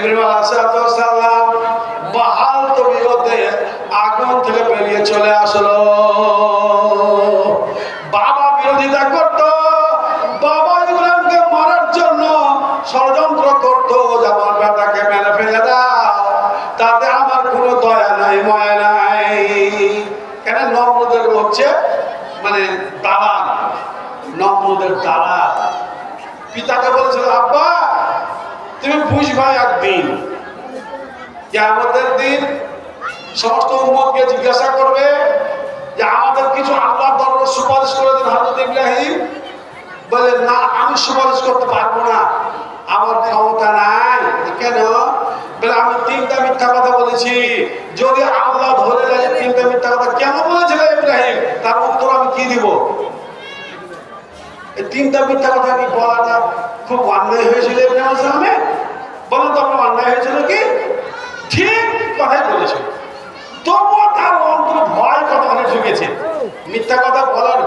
ইব্রাহিম আলাইহিস সালাম বহাল তবিয়তে আগুন থেকে বেরিয়ে চলে আসলো। বাবা বিরোধিতা করত, বাবা ইব্রাহিমকে মারার জন্য ষড়যন্ত্র করত যে আমার বেটাকে মেরে ফেলে দাও, তাতে আমার কোনো দয়া নাই মায়া নাই। কেন? নমরুদের হচ্ছে মানে দালাল, নমরুদের দালাল। পিতাকে বলেছিল, আব্বা তুমি বুঝবা একদিন কিয়ামতের দিন সমস্ত উম্মতকে জিজ্ঞাসা করবে যে আমাদের কিছু আল্লাহর দরবারে সুপারিশ করে দিন। হযরত ইব্রাহিম বলে, না আমি সুপারিশ করতে পারবো না, আমার ক্ষমতা নাই। কেন? বলে আমি 3টা মিথ্যা কথা বলেছি, যদি আল্লাহ ধরে নেয় 3টা মিথ্যা কথা কেন বলেছিল ইব্রাহিম, তার উত্তর আমি কি দিব? এই 3টা মিথ্যা কথা কি বলাটা খুব অন্যায় হয়েছিল ইব্রাহিম আলাইহিস সালামের? বলেন তো আপনার অন্যায় হয়েছিল কি? ঠিক কথাই বলেছে, তবুও তার অন্তরে ভয় কতখানি ঢুকেছে, মিথ্যা কথা বলার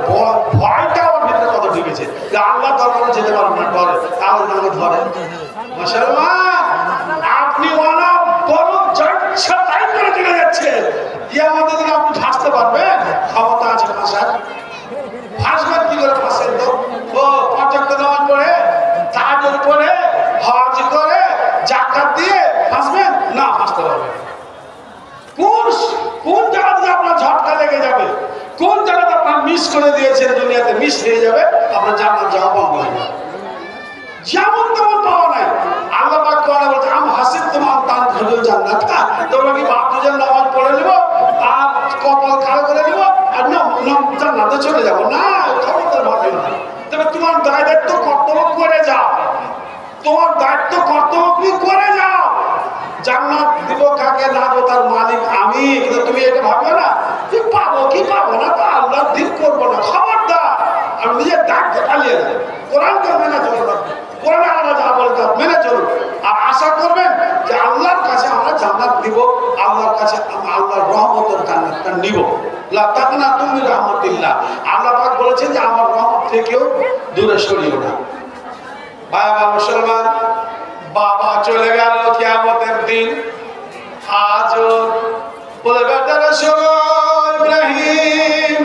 ভয়টা ওর ভিতরে কত ঢুকেছে যে আল্লাহ দরবারে যেতে পারবো না, ডরে তাহলে আমাকে ধরে। মুসলমান, আপনি অনাপ বড় ইচ্ছা তাই করে চলে যাচ্ছেন, কিয়ামতের দিন আপনি ফাঁসতে পারবেন? ক্ষমতা আছে ফাঁসার? ফাঁসবেন কি করে? ফাঁসেন তো ও 5 ওয়াক্ত নামাজ পড়ে, তাহাজ্জুদ পড়ে, হজ করে, যাকাত দিয়ে ফাঁসবেন না? ফাঁসতে পারবেন? কোন জায়গাতে আপনার ঝটকা লেগে যাবে, কোন জায়গাতে আপনার মিস করে দিয়েছেন, দুনিয়াতে মিস হয়ে যাবে, আপনার জান্নাত যাওয়া বন্ধ হয়ে যাবে। যেমন তেমন পাওয়া নাই। আল্লাহ পাক কোরআনে বলছে, আম হাসিবতুম আন তাদখুলুল জান্নাত, তোমরা কি ভাবছো নামাজ পড়ে নিব আর কপাল কালো করে নিব আর জান্নাতে চলে যাব? না, ক্ষমতার ভাবে না। তবে তোমার দায়িত্ব কর্তব্য করে যাও, তোমার দায়িত্ব কর্তব্য করে যাও। জান্নাত দিব কাকে না দেব তার মালিক আমি। কিন্তু তুমি এটা ভাববে না যে পাবো কি পাবো না, তা আল্লাহ দিন করবো না। খবরদার, আমি নিজের দায়িত্ব পালিয়ে দেব। কোরআনকে মেনে চলবেন, কোরআনে আল্লাহ যা বলে তা মেনে চলুন, আর আশা করবেন যে আল্লাহর কাছে আমরা জান্নাত দিব, আল্লাহর কাছে আল্লাহর রহমতের জান্নাতটা নিব। লা তাকনাতু মির রাহমাতিল্লাহ, আল্লাহ পাক বলেছেন যে আমার রহমত থেকেও দূরে সরিও না। ভাই আমার মুসলমান, বাবা চলে গেল কিয়ামতের দিন। আজও বলে, বেটারা শোনো ইব্রাহিম,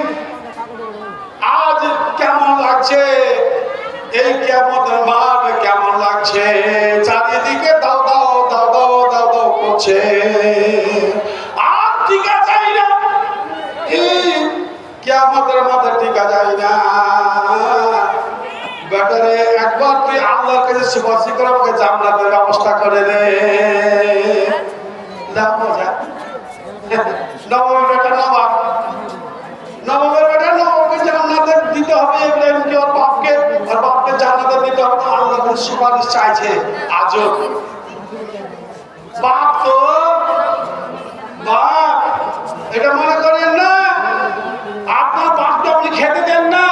আজ কেমন লাগছে? এই কিয়ামতের মাঠ কেমন লাগছে? চারিদিকে দাও দাও দাও দাও দাও দাও করছে, আর টিকা যায় না। এই কিয়ামতের মাঠে টিকা যায় না। বেটারে একবার তুই আল্লাহর কাছে সুপারিশ করে আমাকে জান্নাতের ব্যবস্থা করে দে। নবমের বেটা নবাব, নবমের বেটা নবাবকে জান্নাতে দিতে হবে ইব্রাহিমকে, ওর বাপকে, আর বাপকে জান্নাতে দিতে হবে। আল্লাহর কাছে সুপারিশ চাইছে। আজও বাপ তো বাপ, এটা মনে করেন না আপনার বাপকে আপনি খেতে দেন না,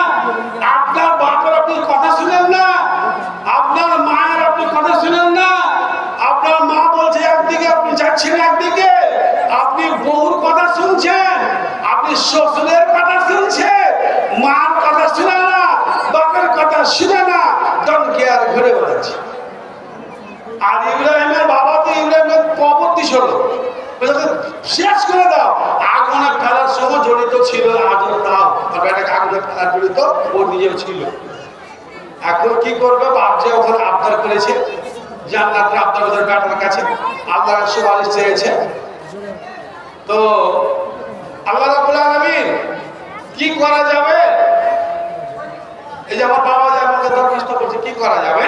আপনার বাপের আপনি কথা শুনেন না, আপনার মায়ের আপনি কথা শুনেন না। আপনার মা বলছে একদিকে, আপনি যাচ্ছেন একদিকে, আপনি বউর কথা শুনছেন, আপনি শ্বশুরের কথা শুনছেন, মার কথা শুনে না, বাপের কথা শুনে না, দমকে আর ঘুরে বেড়াচ্ছে। আর ইব্রাহিমের বাবা তো ইব্রাহিমের কবর দিছিল, শেষ করে দাও। আগুনে ফেলার সময় জড়িত ছিল, আজও তাও আর বেটাকে আগুনে ফেলার জড়িত ও নিজেও ছিল। এখন কি করবে? বাপ যে ওখানে আবদার করেছে, জান্নাত আবদার করে বেটার কাছে আল্লাহর সুপারিশ চেয়েছে, তো আল্লাহ রাব্বুল আলামিন কি করা যাবে? এই যে আমার বাবা যে আমাকে দরখাস্ত করছে, কি করা যাবে?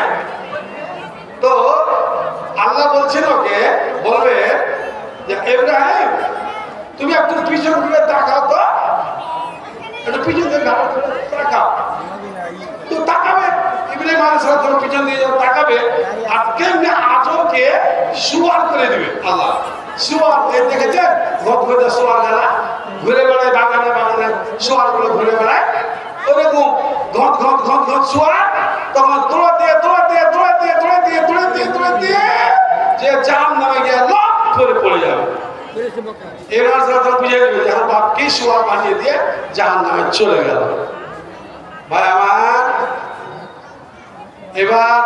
তো আল্লাহ বলছেন ওকে, বলবে যে ইব্রাহিম তুমি একটু পিছন ঘুরে তাকাও তো, একটু পিছন দিয়ে তাকাও। তো তাকাবে ইব্রাহিম আলাইহিস সালাম পিছন দিয়ে তাকাবে, আর কেমনে আজকে শুয়ার করে দিবে আল্লাহ। শুয়ার দেখেছেন? ঘুরে শুয়ার গেলা ঘুরে বেড়ায়, বাগানে বাগানে শুয়ার গুলো ঘুরে বেড়ায়, ওরকম ঘট ঘট ঘট ঘট শুয়ার। তখন দৌড়ে দিয়ে দৌড়ে দিয়ে দৌড়ে দিয়ে দৌড়ে দিয়ে দৌড়ে দিয়ে দৌড়ে দিয়ে যে জাম নামে গিয়ে লক করে পড়ে যাবে। এবার যখন বুঝে যাবে যে বাপ কি শুয়ার বানিয়ে দিয়ে জাহান্নামে চলে গেল। ভাই আমার, এবার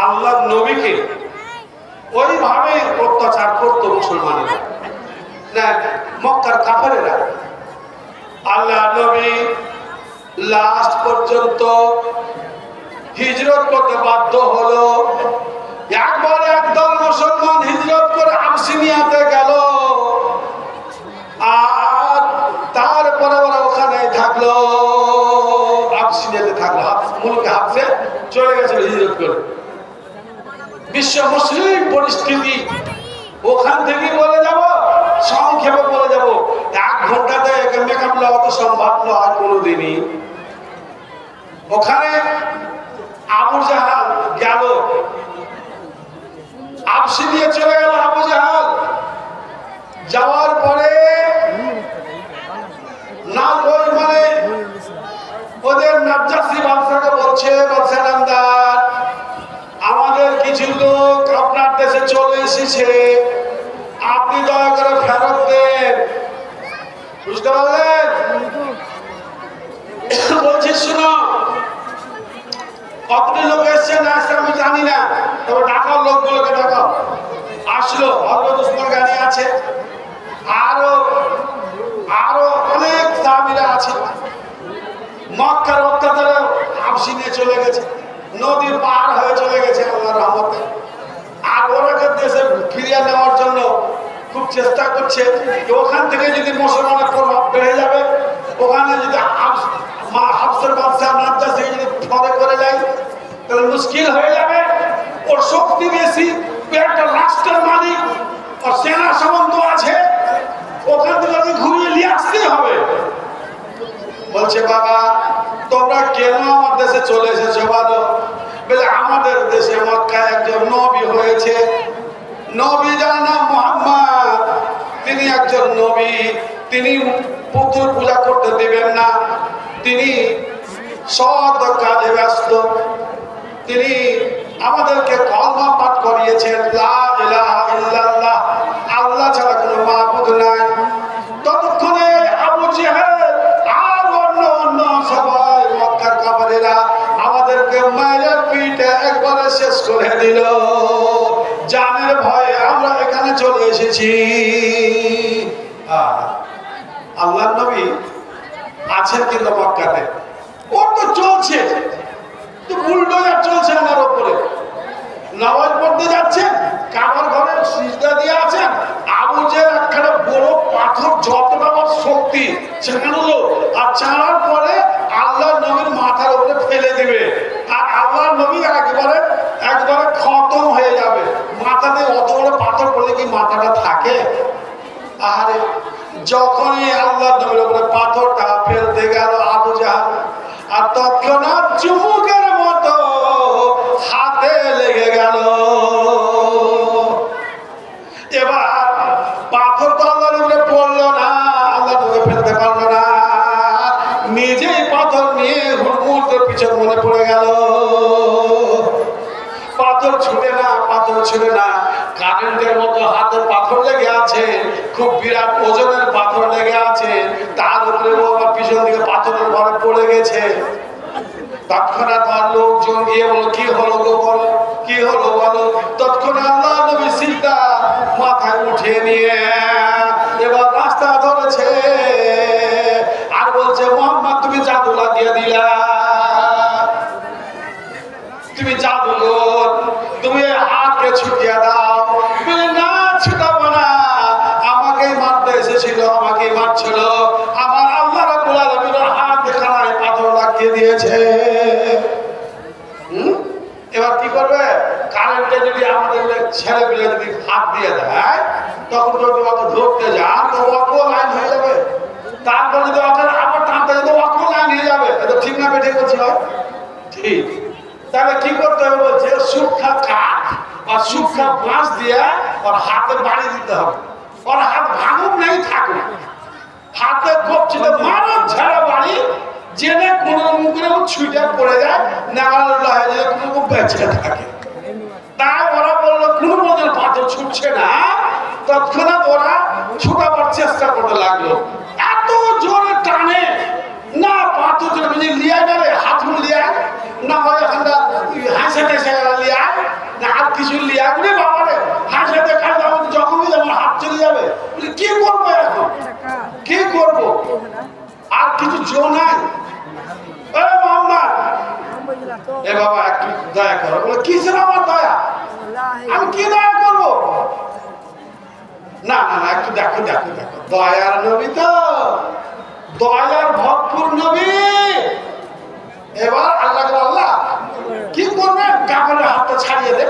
আল্লাহ নবীকে ওইভাবে অত্যাচার করতো মুসলমানেরা, না মক্কার কাফেরেরা। আল্লাহ নবী লাস্ট পর্যন্ত হিজরত করতে বাধ্য হলো। একবার একদল মুসলমান হিজরত করে আবসিনিয়াতে গেল, আর তারপরে ওরা ওখানে থাকলো, আবসিনিয়াতে থাকলো, মুলকে হাফসে চলে গেছিল হিজরত করে। বিশ্ব মুসলিম পরিস্থিতি ওখান থেকে বলে যাব, সংক্ষেপে বলে যাব, 1 ঘন্টাতে মেকাবলা অত সম্ভব নয় কোনোদিনই। ওখানে আবু জাহাল গেল, আবসিনিয়া চলে গেল আবু জাহাল। যাওয়ার পরে না ওই মানে ওদের নাজ্জাসী বাদশাকে বলছে, বাদশা নামদার, আমাদের কিছু লোক আপনার দেশে চলে এসেছে, আপনি দয়া করে ফেরত দেন। বুঝতে পারলেন? বলছি শুনো, কতটি লোক এসছে না এসছে আমি জানি না, তবে ঢাকার লোকগুলোকে ডাকাও। আসলো, হযরত ওসমান গানি আছে, আরো আরো অনেক সাহাবীরা আছে। মক্কার অত্যাচারে আবসিনিয়া চলে গেছে, নদীর পার হয়ে চলে গেছে আল্লাহর রহমতে। আর ওরাকে দেশে ফিরিয়ে নেওয়ার জন্য খুব চেষ্টা করছে। ওখান থেকে যদি মুসলমানের প্রভাব বেড়ে যাবে, ওখানে যদি হাফসের বাদশা নাজ্জাসী যদি ফরে করে যায় তাহলে মুশকিল হয়ে যাবে। ওর শক্তি বেশি, একটা রাষ্ট্রের মালিক, আর সেনা সামন্ত আছে, ওখান থেকে ঘুরিয়ে নিয়ে আসতেই হবে। বলছে বাবা তোমরা কেন আমার দেশে চলে এসেছো বলো? বলে আমাদের দেশে মক্কায় একজন নবী হয়েছে, নবী যার নাম মুহাম্মদ, তিনি একজন নবী, তিনি পুতুল পূজা করতে দেবেন না, তিনি সৎ কাজে ব্যস্ত, তিনি আমাদেরকে কলমা পাঠ করিয়েছেন, লা ইলাহা ইল্লাল্লাহ, আল্লাহ ছাড়া কোনো মাবুদ নাই। ততক্ষণে আবু জেহেল আর অন্য সবাই মক্কার কাফেরেরা আমাদেরকে মাইরে পিটে একবারে শেষ করে দিল। জানের ভয়ে আমরা এখানে চলে এসেছি। আল্লাহর নবী আছেন কিন্তু মক্কাতে, ওর তো চলছে, তো বুলডোজার চলছে আমার উপরে। নামাজ পড়তে যাচ্ছেন, কাবার ঘরে সিজদা দিয়ে আছেন, আবু জেহেল একখানা বড় পাথর যতটা শক্তি চাঁড়লো, আর চাঁড়ার পরে আল্লাহর নবীর মাথার উপরে ফেলে দিবে, আর আল্লাহর নবী একবারে খতম হয়ে যাবে। মাথাতে অত বড় পাথর পড়লে কি মাথাটা থাকে? আরে যখনই আল্লাহর নবীর উপরে পাথরটা ফেলতে গেল আবু জাহাল, আর তৎক্ষণাৎ চুমুকের মতো হাতে লেগে গেল। এবার পাথর তো আল্লাহর উপরে পড়লো না, আল্লাহর উপরে ফেলতে পারলো না, নিজেই পাথর নিয়ে হুড়মুড় পিছন মনে পড়ে গেল। পাথর ছুটে না, পাথর ছুটে না, কারেন্টের মতো হাতে পাথর লেগে আছে, খুব বিরাট ওজনের পাথর লেগে আছে, তার উপরে ও আবার পিছন দিকে পাথরের ভরে পড়ে গেছে। তৎক্ষণাৎ আর লোকজন গিয়ে বলো কি হলো গো, বলো কি হলো বলো। তৎক্ষণাৎ আল্লাহ নবী সিজদা মাথায় উঠিয়ে নিয়ে এবার রাস্তা ধরেছে, আর বলছে মুহাম্মদ তুমি জাদু লাগিয়ে দিলা, তুমি জাদুঘর, তুমি হাতকে ছুটিয়ে দাও। না ছুটাবো না, আমাকেই মারতে এসেছিল, আমাকেই মারছিল, আমার আল্লাহ রাব্বুল আলামিন হাত খানায় পাথর লাগিয়ে দিয়েছে। এবার কি করবে? কারেন্টে যদি আমাদের ছেলে পেলে যদি হাত দিয়ে দেয়, তখন যদি ওকে ধরতে যান তো অল্প লাইন হয়ে যাবে, তারপর যদি ওকে আবার টানতে যেত অল্প লাইন হয়ে যাবে। এটা ঠিক না বেঠে বলছি হয়? ঠিক। তাহলে কি করতে হবে বলছে, সুখা কাঠ আর সুখা বাঁশ দিয়ে ওর হাতে বাড়ি দিতে হবে, ওর হাত ভাঙুক নেই থাকুক, হাতে কপচিতে মারো ঝাড়া বাড়ি, জেনে কোনো মুখে ছুটে পড়ে যায়, নাগাল্লাহ হয়ে কোনো বেঁচে থাকে। তাই ওরা বললো কোনো মধ্যে পাথর ছুটছে না, তৎক্ষণাৎ ওরা ছুটাবার চেষ্টা করতে লাগলো। এত জোরে টানে না, পাথর যদি লিয়ায় না, হাতগুলো লিয়ায় না, হয় এখানটা হাসে টেসে লিয়ায় না, আর কিছু লিয়ায় রে বাবা রে, যাবে। কি করবো এখন, কি করবো, আর কিছু জো নাই। এ বাবা একটু দয়া করো। বলে কিসের আমার দয়া, আমি কি দয়া করবো? না না না, একটু দেখো দেখো দেখো, দয়ার নবী তো, দয়ার ভরপুর নবী। এবার আল্লাহ আল্লাহ কি করবেন, কাপড়ের হাতটা ছাড়িয়ে দে।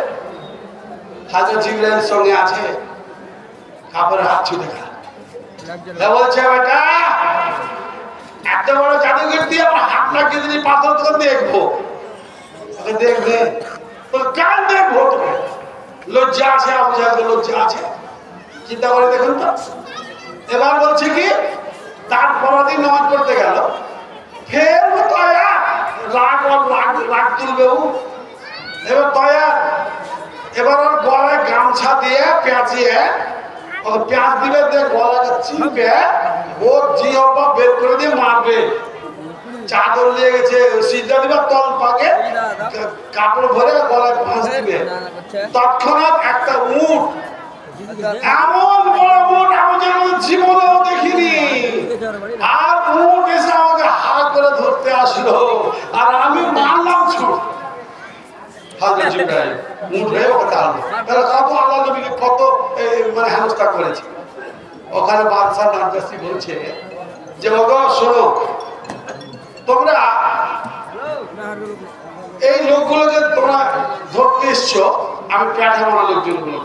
হাজরত জিবরাইল সঙ্গে আছে, কাপড়ের হাত ছুটে গেল। বলছে বেটা এত বড় জাদুঘর দিয়ে আমার হাত লাগিয়ে দিলি, পাথর তোকে দেখবো, দেখবে তোর কান দেখবো, তোকে লজ্জা আছে, আবু জাহেল লজ্জা আছে, চিন্তা করে দেখুন তো। এবার বলছে কি, তার পরদিন নামাজ পড়তে গেল, ফের তয়া রাগ রাগ তুলবে। এবার তয়া, এবার ওর গলায় গামছা দিয়ে পেঁচিয়ে, পেঁয়াজ দিবে, দিয়ে গলাটা চিপে ও জিহ্বা বের করে দিয়ে মারবে। চাদর নিয়ে গেছে, সিজদা দিবে, তল পাকে কাপড় ভরে গলায় ফাঁস দিবে। তৎক্ষণাৎ একটা উট, এমন বড় উট আমি যেন জীবনেও দেখিনি, আর উট এসে আমাকে হাত করে ধরতে আসলো, আর আমি মারলাম ছুট। হাজরত জিবরাইল উট হয়ে ওকে টানলো। তাহলে কত আল্লাহ নবীকে কত মানে হেনস্থা করেছে। ওখানে বাদশাহ নাজাসি বলছে যে ওগো শোনো, তোমরা এই লোকগুলোকে তোমরা ধরতে এসছো, আমি পাঠাবো না লোকজনগুলো,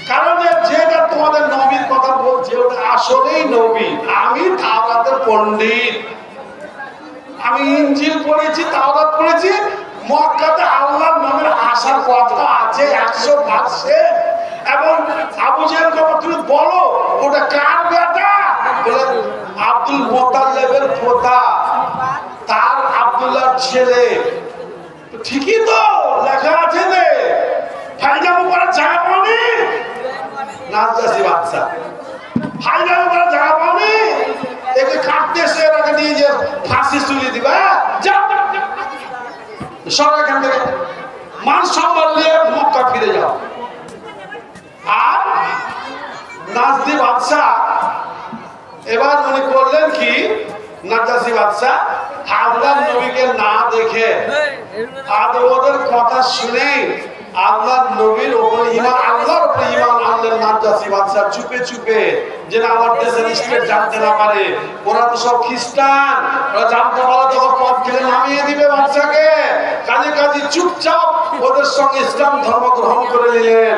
কারণ যেটা তোমাদের নবীর কথা বলছে ওটা আসলেই নবী। আমি তাওরাতের পণ্ডিত, আমি ইনজিল পড়েছি, তাওরাত পড়েছি। মক্কাতে আল্লাহর নামের আসার কথা আছে 100%। এবং আবু জাহেল কথা তুমি বলো, ওটা কার বেটা? বলে আব্দুল মুত্তালিবের পোতা, তার আব্দুল্লাহর ছেলে। ঠিকই তো লেখা আছে যে ফাইজামু করার জায়গা পাওনি, নাজাসি বাদশা ফাইজামু করার জায়গা পাওনি, একে কাটতে এসে এটাকে নিয়ে যে ফাঁসি চুলি দিবা, যাও সব এখান থেকে মান সম্মান নিয়ে মক্কা ফিরে যাও। আর নাজদি বাদশা এবার উনি করলেন কি, নাজাসি বাদশা আল্লাহর নবীকে না দেখে আর ওদের কথা শুনে আল্লাহর নবীর উপরে ঈমান, আল্লাহর উপরে ঈমান আনলেন নাজাসি বাদশা চুপে চুপে, যেন আমার দেশের স্টেট জানতে না পারে। ওরা তো সব খ্রিস্টান, ওরা জানতে পারলে তখন পথ থেকে নামিয়ে দিবে বাদশাকে। কাজে কাজে চুপচাপ ওদের সঙ্গে ইসলাম ধর্ম গ্রহণ করে নিলেন।